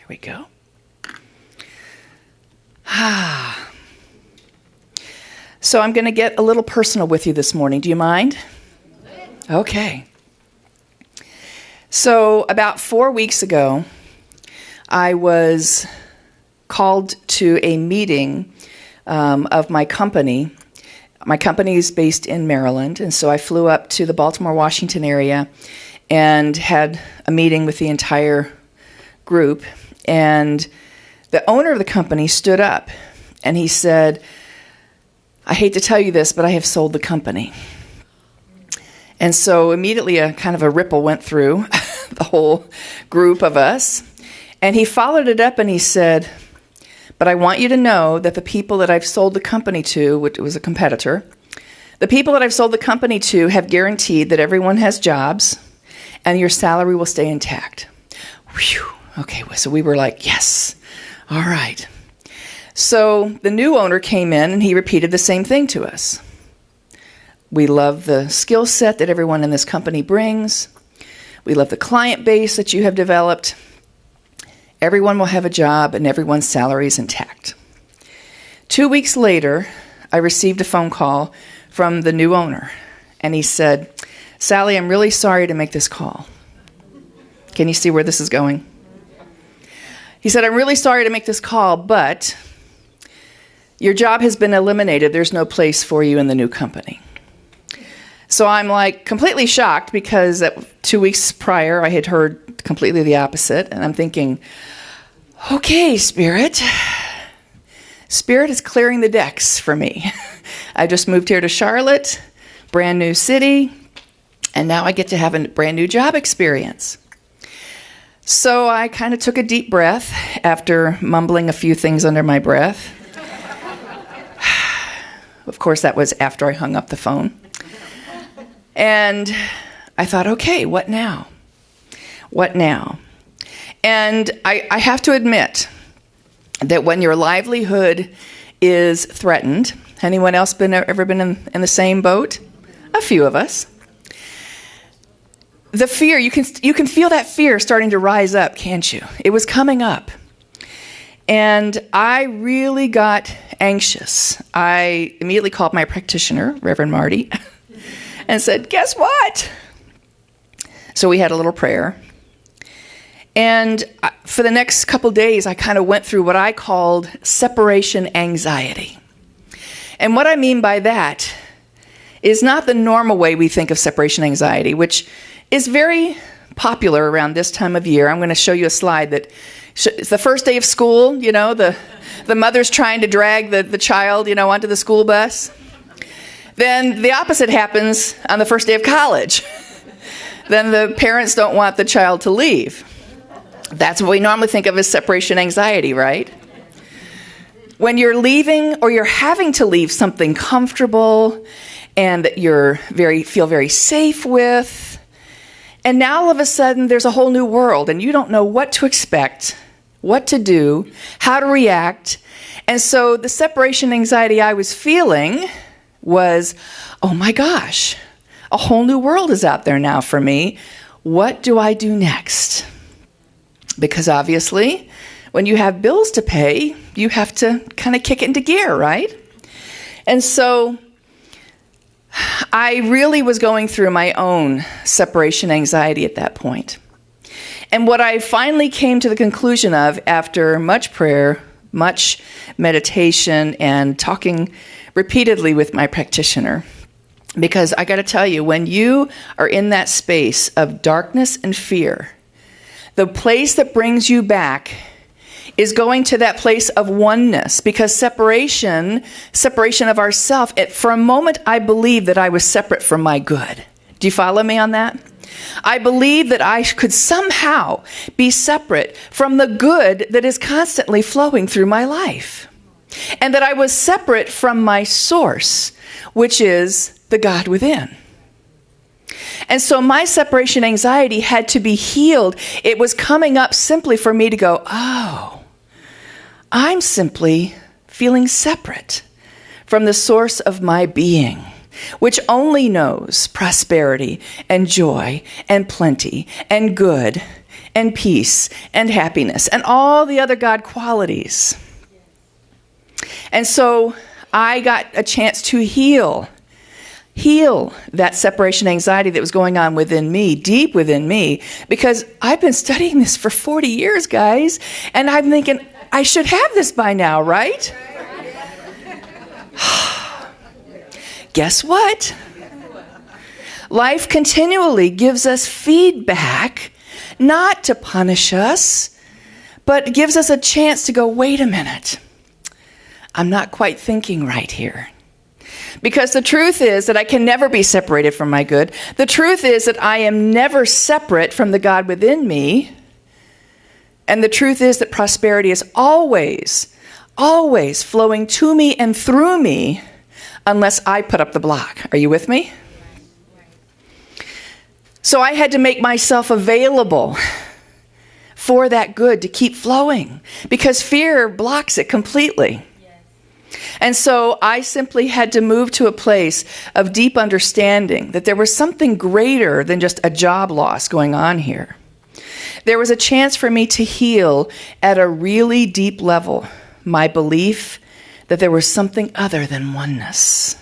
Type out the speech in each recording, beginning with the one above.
Here we go. So I'm going to get a little personal with you this morning. Do you mind? Okay. So about 4 weeks ago, I was called to a meeting of my company. My company is based in Maryland, and so I flew up to the Baltimore, Washington area and had a meeting with the entire group. And the owner of the company stood up, and he said, "I hate to tell you this, but I have sold the company." And so immediately a kind of a ripple went through the whole group of us. And he followed it up and he said, "But I want you to know that the people that I've sold the company to," which was a competitor, "the people that I've sold the company to have guaranteed that everyone has jobs and your salary will stay intact." Whew. Okay, so we were like, yes, all right. So the new owner came in and he repeated the same thing to us. "We love the skill set that everyone in this company brings. We love the client base that you have developed. Everyone will have a job and everyone's salary is intact." 2 weeks later, I received a phone call from the new owner, and he said, "Sally, I'm really sorry to make this call." Can you see where this is going? He said, "I'm really sorry to make this call, but your job has been eliminated. There's no place for you in the new company." So I'm like completely shocked because 2 weeks prior I had heard completely the opposite. And I'm thinking, okay, Spirit is clearing the decks for me. I just moved here to Charlotte, brand new city, and now I get to have a brand new job experience. So I kind of took a deep breath after mumbling a few things under my breath. Of course, that was after I hung up the phone. And I thought, okay, what now? What now? And I have to admit that when your livelihood is threatened, anyone else ever been in the same boat? A few of us. The fear, you can feel that fear starting to rise up, can't you? It was coming up. And I really got anxious. I immediately called my practitioner, Reverend Marty, and said, "Guess what?" So we had a little prayer. And for the next couple days, I kind of went through what I called separation anxiety. And what I mean by that is not the normal way we think of separation anxiety, which is very popular around this time of year. I'm going to show you a slide that it's the first day of school, the mother's trying to drag the child, onto the school bus. Then the opposite happens on the first day of college. Then the parents don't want the child to leave. That's what we normally think of as separation anxiety, right? When you're leaving or you're having to leave something comfortable and that you're feel very safe with, and now all of a sudden there's a whole new world and you don't know what to expect, what to do, how to react. And so the separation anxiety I was feeling was, oh my gosh, a whole new world is out there now for me. What do I do next? Because obviously, when you have bills to pay, you have to kind of kick it into gear, right? And so I really was going through my own separation anxiety at that point. And what I finally came to the conclusion of after much prayer, much meditation, and talking repeatedly with my practitioner, because I got to tell you, when you are in that space of darkness and fear, the place that brings you back is going to that place of oneness, because separation of ourself, for a moment I believed that I was separate from my good. Do you follow me on that? I believed that I could somehow be separate from the good that is constantly flowing through my life. And that I was separate from my source, which is the God within. And so my separation anxiety had to be healed. It was coming up simply for me to go, oh, I'm simply feeling separate from the source of my being, which only knows prosperity and joy and plenty and good and peace and happiness and all the other God qualities. And so I got a chance to heal that separation anxiety that was going on within me, deep within me, because I've been studying this for 40 years, guys, and I'm thinking, I should have this by now, right? Guess what? Life continually gives us feedback, not to punish us, but gives us a chance to go, wait a minute, I'm not quite thinking right here. Because the truth is that I can never be separated from my good. The truth is that I am never separate from the God within me. And the truth is that prosperity is always, always flowing to me and through me unless I put up the block. Are you with me? So I had to make myself available for that good to keep flowing because fear blocks it completely. And so I simply had to move to a place of deep understanding that there was something greater than just a job loss going on here. There was a chance for me to heal at a really deep level my belief that there was something other than oneness.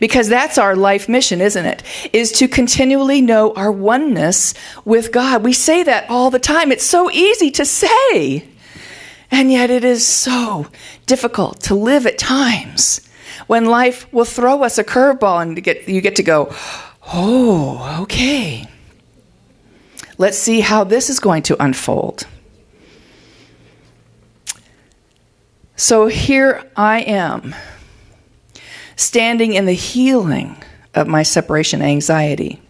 Because that's our life mission, isn't it? Is to continually know our oneness with God. We say that all the time. It's so easy to say. And yet it is so difficult to live at times when life will throw us a curveball and you get to go, oh, okay. Let's see how this is going to unfold. So here I am, standing in the healing of my separation anxiety.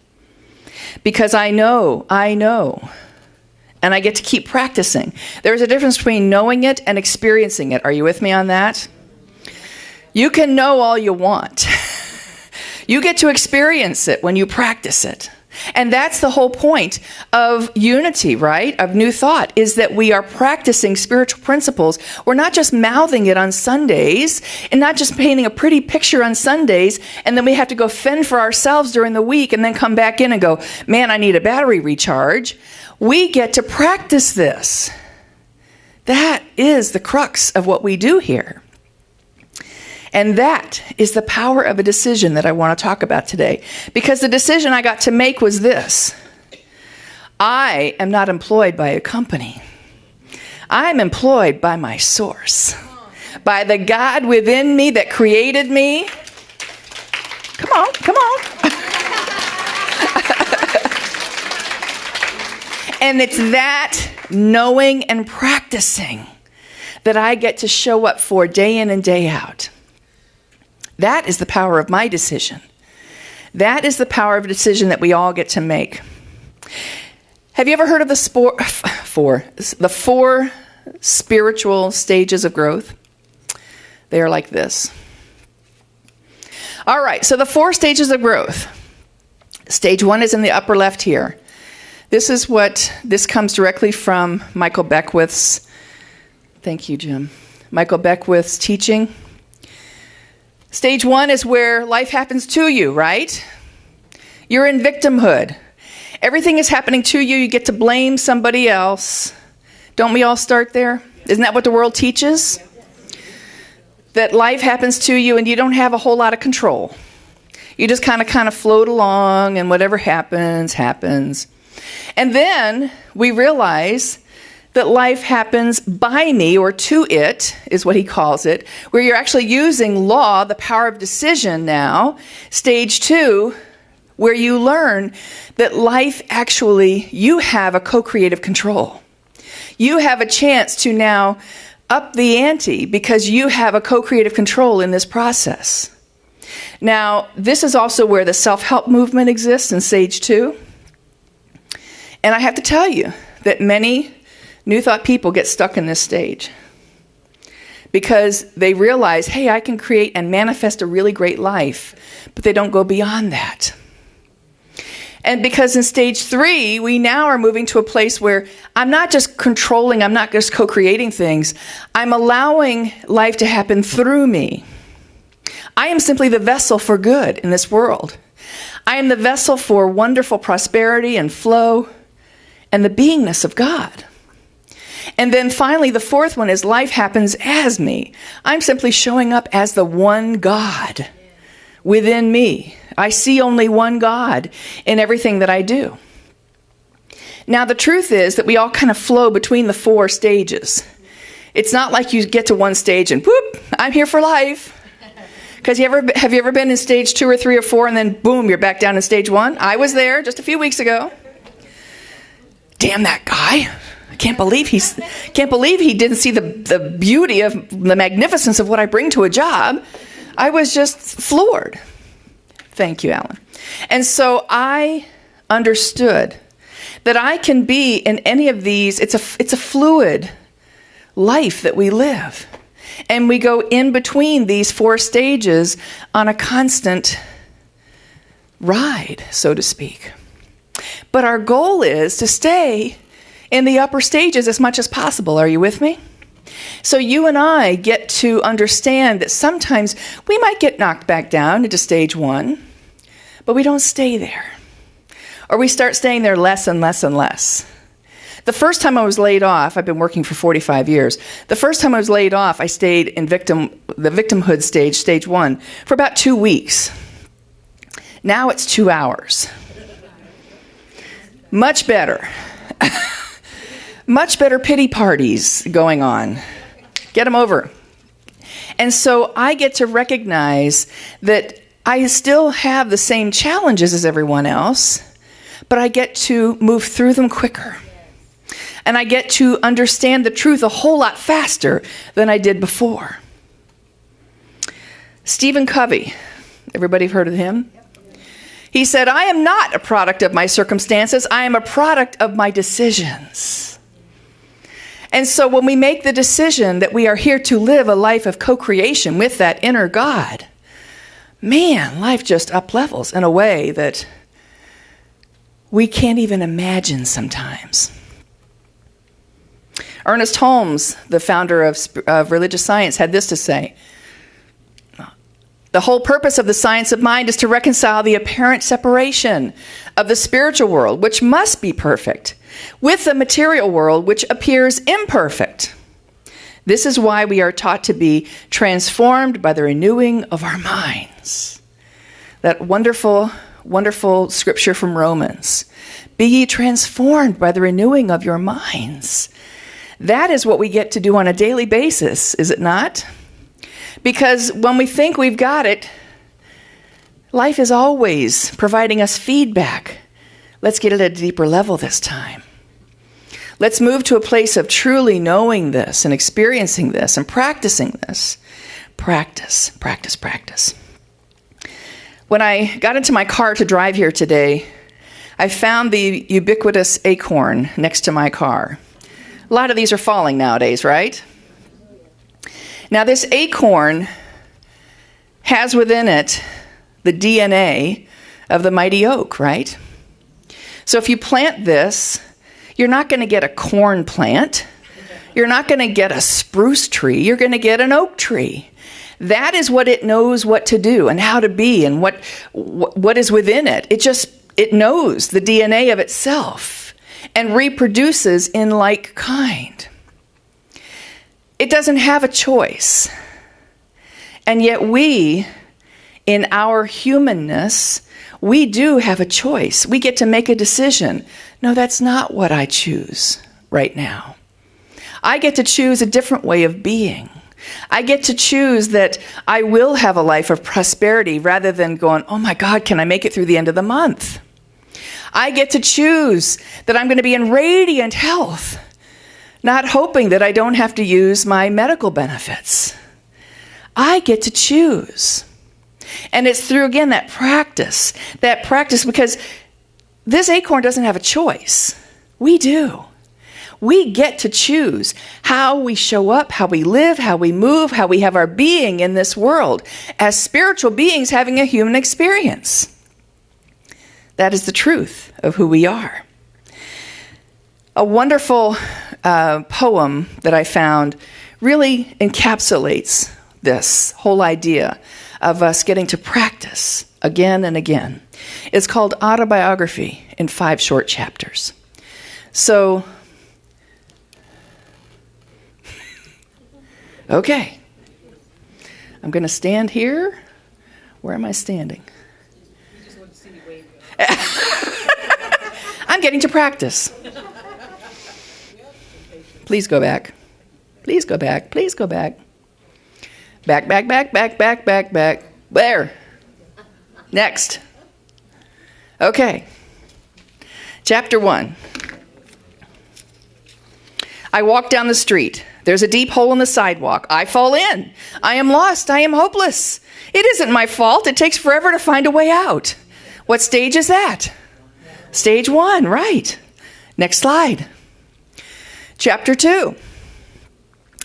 Because I know, and I get to keep practicing. There's a difference between knowing it and experiencing it. Are you with me on that? You can know all you want. You get to experience it when you practice it. And that's the whole point of unity, right? Of New Thought, is that we are practicing spiritual principles. We're not just mouthing it on Sundays and not just painting a pretty picture on Sundays, and then we have to go fend for ourselves during the week and then come back in and go, man, I need a battery recharge. We get to practice this. That is the crux of what we do here. And that is the power of a decision that I want to talk about today. Because the decision I got to make was this. I am not employed by a company. I'm employed by my source. By the God within me that created me. Come on, come on. And it's that knowing and practicing that I get to show up for day in and day out. That is the power of my decision. That is the power of a decision that we all get to make. Have you ever heard of the four spiritual stages of growth? They are like this. All right, so the 4 stages of growth. Stage 1 is in the upper left here. This comes directly from Michael Beckwith's, thank you, Jim, Michael Beckwith's teaching. Stage 1 is where life happens to you, right? You're in victimhood. Everything is happening to you. You get to blame somebody else. Don't we all start there? Isn't that what the world teaches? That life happens to you and you don't have a whole lot of control. You just kind of float along and whatever happens, happens. And then we realize that life happens by me, or to it, is what he calls it, where you're actually using law, the power of decision now. Stage 2, where you learn that life actually, you have a co-creative control. You have a chance to now up the ante because you have a co-creative control in this process. Now, this is also where the self-help movement exists in stage 2. And I have to tell you that many New Thought people get stuck in this stage because they realize, hey, I can create and manifest a really great life, but they don't go beyond that. And because in stage 3, we now are moving to a place where I'm not just controlling, I'm not just co-creating things, I'm allowing life to happen through me. I am simply the vessel for good in this world. I am the vessel for wonderful prosperity and flow and the beingness of God. And then finally, the fourth one is life happens as me. I'm simply showing up as the one God within me. I see only one God in everything that I do. Now, the truth is that we all kind of flow between the four stages. It's not like you get to one stage and whoop, I'm here for life. Because have you ever been in stage 2 or 3 or 4 and then boom, you're back down in stage 1? I was there just a few weeks ago. Damn that guy. I can't believe he didn't see the beauty of the magnificence of what I bring to a job. I was just floored. Thank you, Alan. And so I understood that I can be in any of these. It's a fluid life that we live. And we go in between these 4 stages on a constant ride, so to speak. But our goal is to stay in the upper stages as much as possible. Are you with me? So you and I get to understand that sometimes we might get knocked back down into stage 1, but we don't stay there. Or we start staying there less and less and less. The first time I was laid off, I've been working for 45 years. The first time I was laid off, I stayed in the victimhood stage, stage 1, for about 2 weeks. Now it's 2 hours. Much better. Much better pity parties going on. Get them over. And so I get to recognize that I still have the same challenges as everyone else, but I get to move through them quicker. And I get to understand the truth a whole lot faster than I did before. Stephen Covey, everybody heard of him? He said, I am not a product of my circumstances. I am a product of my decisions. And so when we make the decision that we are here to live a life of co-creation with that inner God, man, life just up-levels in a way that we can't even imagine sometimes. Ernest Holmes, the founder of religious science, had this to say: the whole purpose of the science of mind is to reconcile the apparent separation of the spiritual world, which must be perfect, with the material world, which appears imperfect. This is why we are taught to be transformed by the renewing of our minds. That wonderful, wonderful scripture from Robbins. Be ye transformed by the renewing of your minds. That is what we get to do on a daily basis, is it not? Because when we think we've got it, life is always providing us feedback. Let's get it at a deeper level this time. Let's move to a place of truly knowing this and experiencing this and practicing this. Practice, practice, practice. When I got into my car to drive here today, I found the ubiquitous acorn next to my car. A lot of these are falling nowadays, right? Now, this acorn has within it the DNA of the mighty oak, right? So if you plant this, you're not going to get a corn plant. You're not going to get a spruce tree. You're going to get an oak tree. That is what it knows what to do and how to be and what is within it. It knows the DNA of itself and reproduces in like kind. It doesn't have a choice. And yet we, in our humanness, we do have a choice. We get to make a decision. No, that's not what I choose right now. I get to choose a different way of being. I get to choose that I will have a life of prosperity rather than going, oh my God, can I make it through the end of the month? I get to choose that I'm going to be in radiant health, not hoping that I don't have to use my medical benefits. I get to choose. And it's through, again, that practice, because this acorn doesn't have a choice. We do. We get to choose how we show up, how we live, how we move, how we have our being in this world as spiritual beings having a human experience. That is the truth of who we are. A wonderful poem that I found really encapsulates this whole idea of us getting to practice again and again. It's called Autobiography in 5 short chapters. So, okay. I'm going to stand here. Where am I standing? We just want to see you wave. I'm getting to practice. Please go back. Please go back. Please go back. Back, back, back, back, back, back, back. There. Next. Okay. Chapter 1. I walk down the street. There's a deep hole in the sidewalk. I fall in. I am lost. I am hopeless. It isn't my fault. It takes forever to find a way out. What stage is that? Stage 1, right. Next slide. Chapter 2.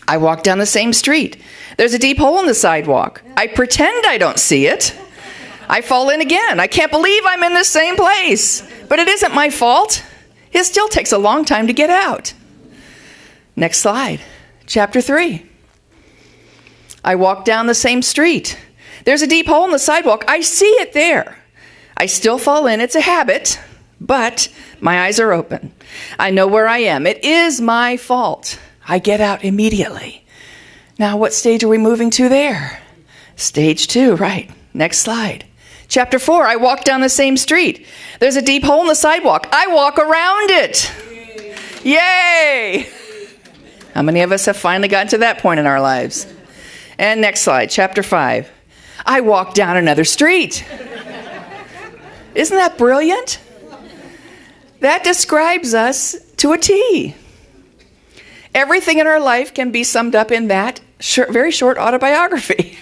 I walk down the same street. There's a deep hole in the sidewalk. I pretend I don't see it. I fall in again. I can't believe I'm in the same place. But it isn't my fault. It still takes a long time to get out. Next slide. Chapter 3. I walk down the same street. There's a deep hole in the sidewalk. I see it there. I still fall in. It's a habit, but my eyes are open. I know where I am. It is my fault. I get out immediately. Now, what stage are we moving to there? Stage 2, right. Next slide. Chapter 4, I walk down the same street. There's a deep hole in the sidewalk. I walk around it. Yay! How many of us have finally gotten to that point in our lives? And next slide, chapter 5. I walk down another street. Isn't that brilliant? That describes us to a T. Everything in our life can be summed up in that very short autobiography.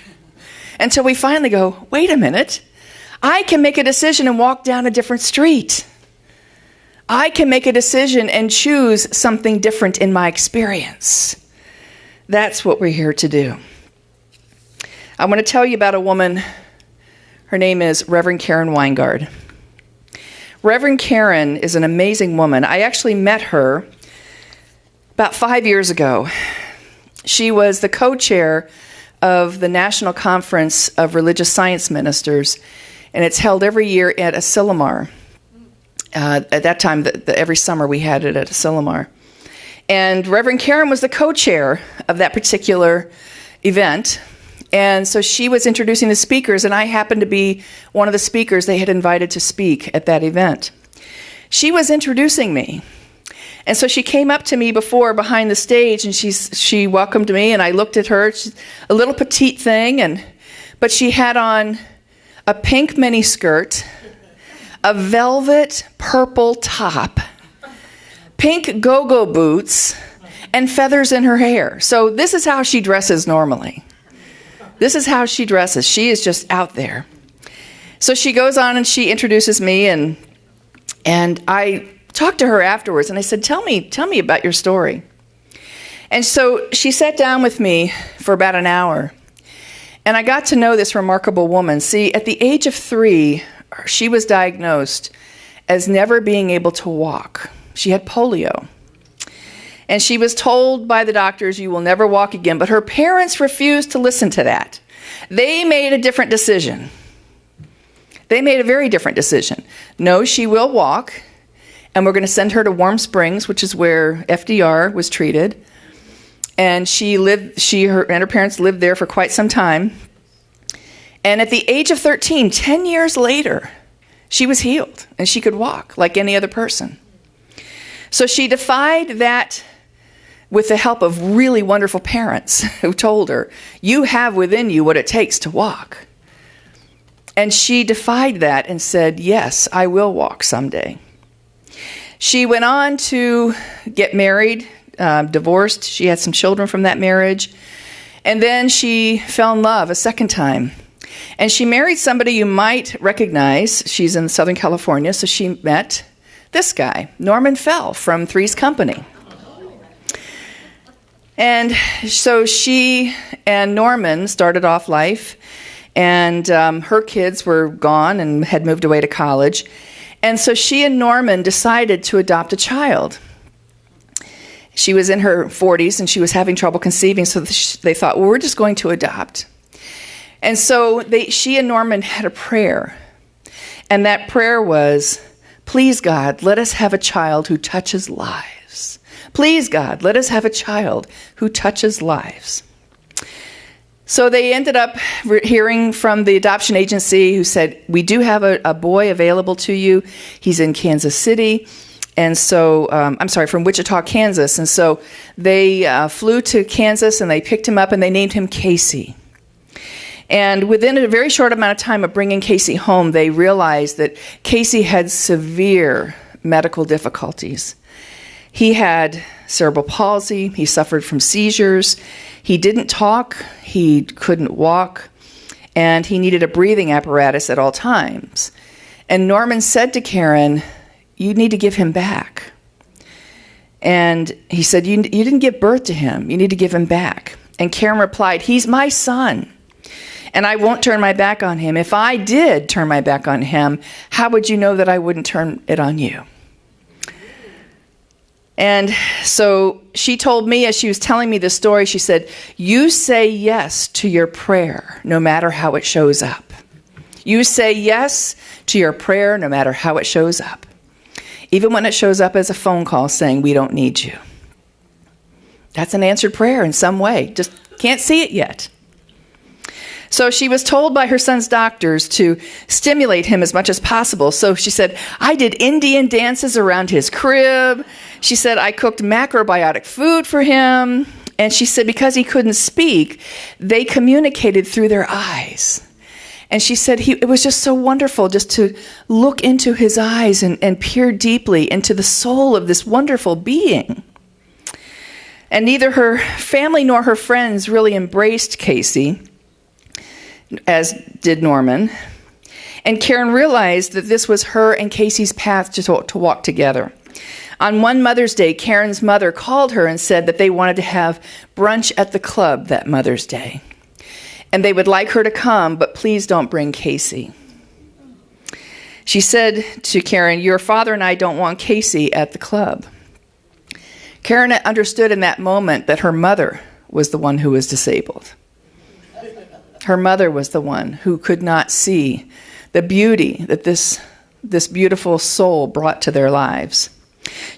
Until we finally go, wait a minute. I can make a decision and walk down a different street. I can make a decision and choose something different in my experience. That's what we're here to do. I want to tell you about a woman. Her name is Reverend Karen Weingard. Reverend Karen is an amazing woman. I actually met her about 5 years ago. She was the co-chair of the National Conference of Religious Science Ministers, and it's held every year at Asilomar. At that time, every summer we had it at Asilomar. And Reverend Karen was the co-chair of that particular event. And so she was introducing the speakers, and I happened to be one of the speakers they had invited to speak at that event. She was introducing me. And so she came up to me behind the stage, and she welcomed me, and I looked at her. She's a little petite thing, but she had on a pink miniskirt, a velvet purple top, pink go-go boots, and feathers in her hair. So this is how she dresses normally. This is how she dresses. She is just out there. So she goes on and she introduces me, and I talked to her afterwards, and I said, tell me about your story. And so she sat down with me for about an hour, and I got to know this remarkable woman. See, at the age of 3, she was diagnosed as never being able to walk. She had polio. And she was told by the doctors, you will never walk again. But her parents refused to listen to that. They made a different decision. They made a very different decision. No, she will walk. And we're going to send her to Warm Springs, which is where FDR was treated. And her parents lived there for quite some time. And at the age of 13, 10 years later, she was healed. And she could walk like any other person. So she defied that with the help of really wonderful parents who told her, you have within you what it takes to walk. And she defied that and said, yes, I will walk someday. She went on to get married, divorced. She had some children from that marriage. And then she fell in love a second time. And she married somebody you might recognize. She's in Southern California, so she met this guy, Norman Fell from Three's Company. And so she and Norman started off life, and her kids were gone and had moved away to college. And so she and Norman decided to adopt a child. She was in her 40s, and she was having trouble conceiving, so they thought, well, we're just going to adopt. And so she and Norman had a prayer, and that prayer was, Please, God, let us have a child who touches lives. Please, God, let us have a child who touches lives. So they ended up hearing from the adoption agency who said, we do have a boy available to you. He's in Kansas City. And so, from Wichita, Kansas. And so they flew to Kansas and they picked him up and they named him Casey. And within a very short amount of time of bringing Casey home, they realized that Casey had severe medical difficulties. He had cerebral palsy. He suffered from seizures. He didn't talk. He couldn't walk. And he needed a breathing apparatus at all times. And Norman said to Karen, you need to give him back. And he said, you didn't give birth to him. You need to give him back. And Karen replied, he's my son. And I won't turn my back on him. If I did turn my back on him, how would you know that I wouldn't turn it on you? And so she told me, as she was telling me this story, she said, you say yes to your prayer, no matter how it shows up. You say yes to your prayer, no matter how it shows up. Even when it shows up as a phone call saying, we don't need you. That's an answered prayer in some way. Just can't see it yet. So she was told by her son's doctors to stimulate him as much as possible. So she said, I did Indian dances around his crib. She said, I cooked macrobiotic food for him. And she said, because he couldn't speak, they communicated through their eyes. And she said, it was just so wonderful just to look into his eyes and peer deeply into the soul of this wonderful being. And neither her family nor her friends really embraced Casey, as did Norman. And Karen realized that this was her and Casey's path to walk together. On one Mother's Day, Karen's mother called her and said that they wanted to have brunch at the club that Mother's Day. And they would like her to come, but please don't bring Casey. She said to Karen, your father and I don't want Casey at the club. Karen understood in that moment that her mother was the one who was disabled. Her mother was the one who could not see the beauty that this beautiful soul brought to their lives.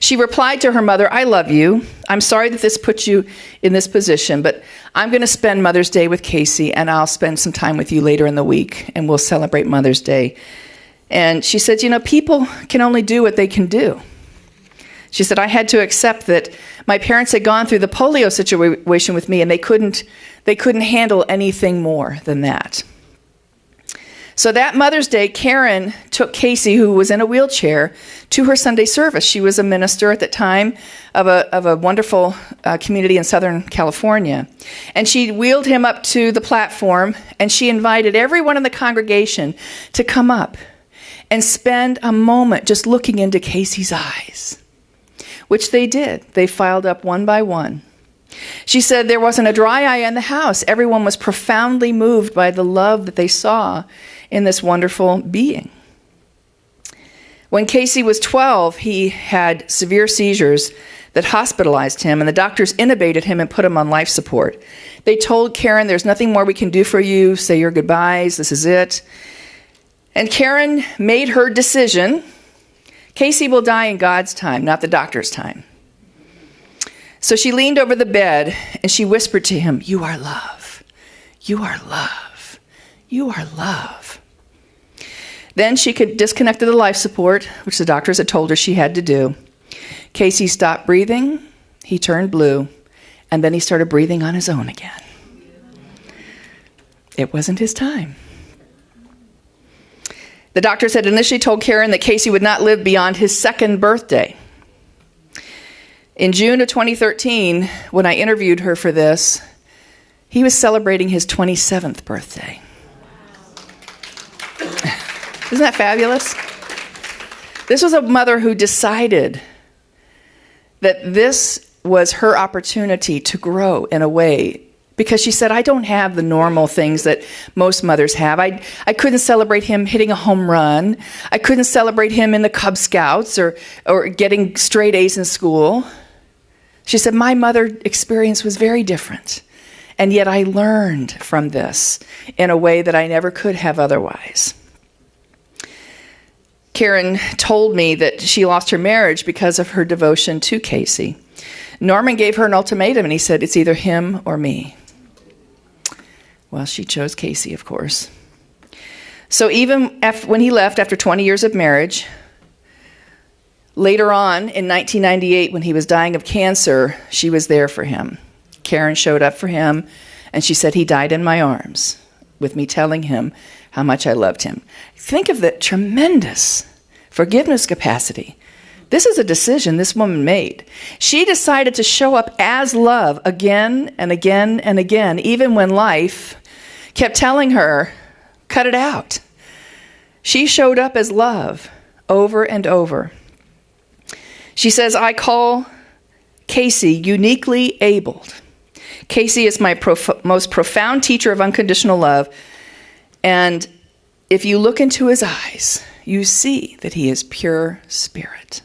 She replied to her mother, I love you. I'm sorry that this puts you in this position, but I'm going to spend Mother's Day with Casey, and I'll spend some time with you later in the week, and we'll celebrate Mother's Day. And she said, people can only do what they can do. She said, I had to accept that my parents had gone through the polio situation with me, and they couldn't handle anything more than that. So that Mother's Day, Karen took Casey, who was in a wheelchair, to her Sunday service. She was a minister at the time of a wonderful community in Southern California. And she wheeled him up to the platform, and she invited everyone in the congregation to come up and spend a moment just looking into Casey's eyes, which they did. They filed up one by one. She said there wasn't a dry eye in the house. Everyone was profoundly moved by the love that they saw in this wonderful being. When Casey was 12, he had severe seizures that hospitalized him, and the doctors intubated him and put him on life support. They told Karen, there's nothing more we can do for you. Say your goodbyes. This is it. And Karen made her decision. Casey will die in God's time, not the doctor's time. So she leaned over the bed and she whispered to him, you are love. You are love. You are love. Then she disconnected the life support, which the doctors had told her she had to do. Casey stopped breathing. He turned blue. And then he started breathing on his own again. It wasn't his time. The doctors had initially told Karen that Casey would not live beyond his second birthday. In June of 2013, when I interviewed her for this, he was celebrating his 27th birthday. Isn't that fabulous? This was a mother who decided that this was her opportunity to grow in a way, because she said, I don't have the normal things that most mothers have. I couldn't celebrate him hitting a home run. I couldn't celebrate him in the Cub Scouts or getting straight A's in school. She said, my mother experience was very different. And yet I learned from this in a way that I never could have otherwise. Karen told me that she lost her marriage because of her devotion to Casey. Norman gave her an ultimatum, and he said, it's either him or me. Well, she chose Casey, of course. So even when he left after 20 years of marriage, later on in 1998, when he was dying of cancer, she was there for him. Karen showed up for him, and she said he died in my arms, with me telling him how much I loved him. Think of the tremendous forgiveness capacity. This is a decision this woman made. She decided to show up as love again and again and again, even when life kept telling her, cut it out. She showed up as love over and over. She says, I call Casey uniquely abled. Casey is my most profound teacher of unconditional love. And if you look into his eyes, you see that he is pure spirit.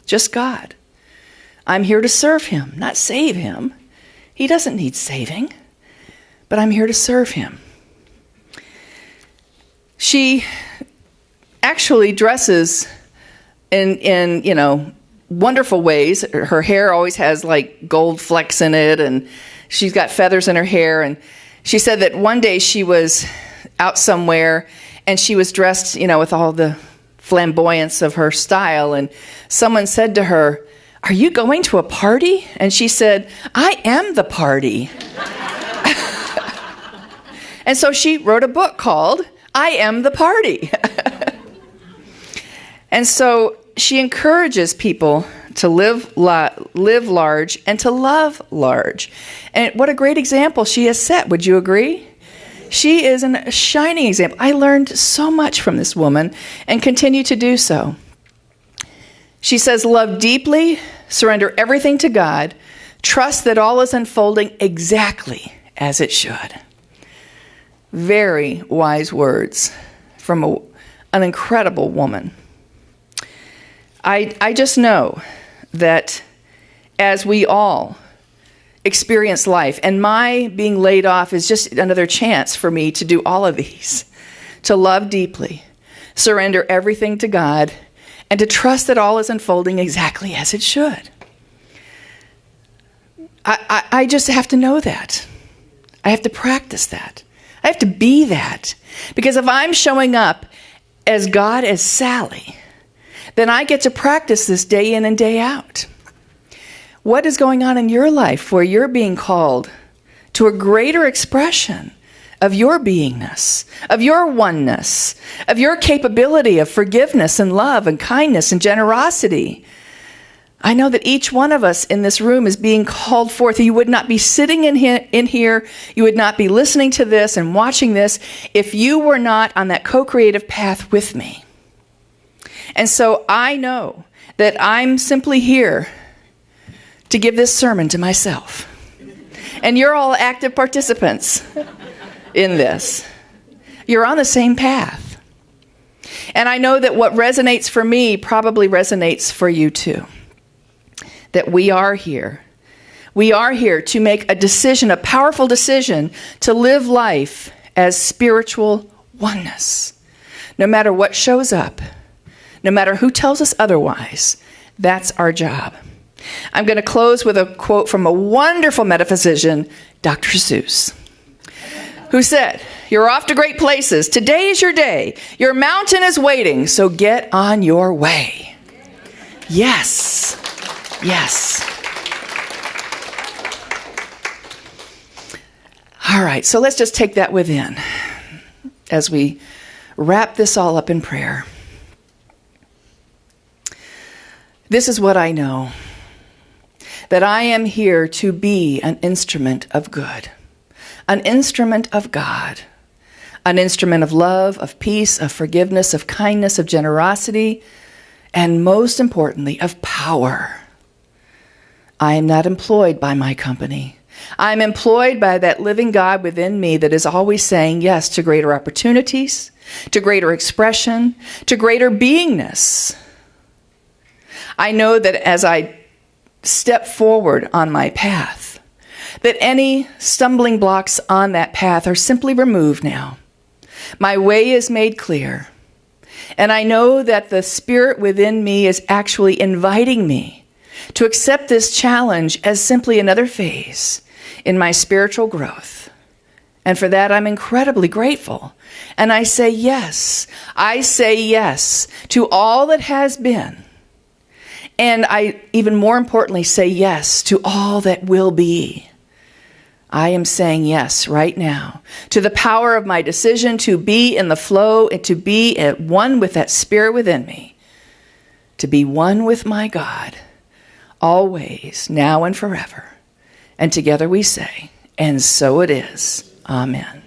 Just God. I'm here to serve him, not save him. He doesn't need saving, but I'm here to serve him. She actually dresses in wonderful ways. Her hair always has like gold flecks in it, and she's got feathers in her hair. And she said that one day she was out somewhere and she was dressed, with all the flamboyance of her style. And someone said to her, are you going to a party? And she said, I am the party. And so she wrote a book called I Am the Party. And so she encourages people to live large and to love large. And what a great example she has set. Would you agree? She is a shining example. I learned so much from this woman and continue to do so. She says, love deeply, surrender everything to God, trust that all is unfolding exactly as it should. Very wise words from an incredible woman. I just know that as we all experience life, and my being laid off is just another chance for me to do all of these, to love deeply, surrender everything to God, and to trust that all is unfolding exactly as it should. I just have to know that. I have to practice that. I have to be that. Because if I'm showing up as God as Sally, then I get to practice this day in and day out. What is going on in your life where you're being called to a greater expression of your beingness, of your oneness, of your capability of forgiveness and love and kindness and generosity? I know that each one of us in this room is being called forth. You would not be sitting in here, you would not be listening to this and watching this if you were not on that co-creative path with me. And so I know that I'm simply here to give this sermon to myself. And you're all active participants in this. You're on the same path. And I know that what resonates for me probably resonates for you too. That we are here. We are here to make a decision, a powerful decision, to live life as spiritual oneness. No matter what shows up, no matter who tells us otherwise, that's our job. I'm going to close with a quote from a wonderful metaphysician, Dr. Seuss, who said, you're off to great places. Today is your day. Your mountain is waiting, so get on your way. Yes. Yes. All right, so let's just take that within as we wrap this all up in prayer. This is what I know, that I am here to be an instrument of good, an instrument of God, an instrument of love, of peace, of forgiveness, of kindness, of generosity, and most importantly, of power. I am not employed by my company. I am employed by that living God within me that is always saying yes to greater opportunities, to greater expression, to greater beingness. I know that as I step forward on my path, that any stumbling blocks on that path are simply removed now. My way is made clear. And I know that the Spirit within me is actually inviting me to accept this challenge as simply another phase in my spiritual growth. And for that, I'm incredibly grateful. And I say yes. I say yes to all that has been. And I, even more importantly, say yes to all that will be. I am saying yes right now to the power of my decision to be in the flow and to be at one with that Spirit within me, to be one with my God, always, now and forever. And together we say, and so it is. Amen.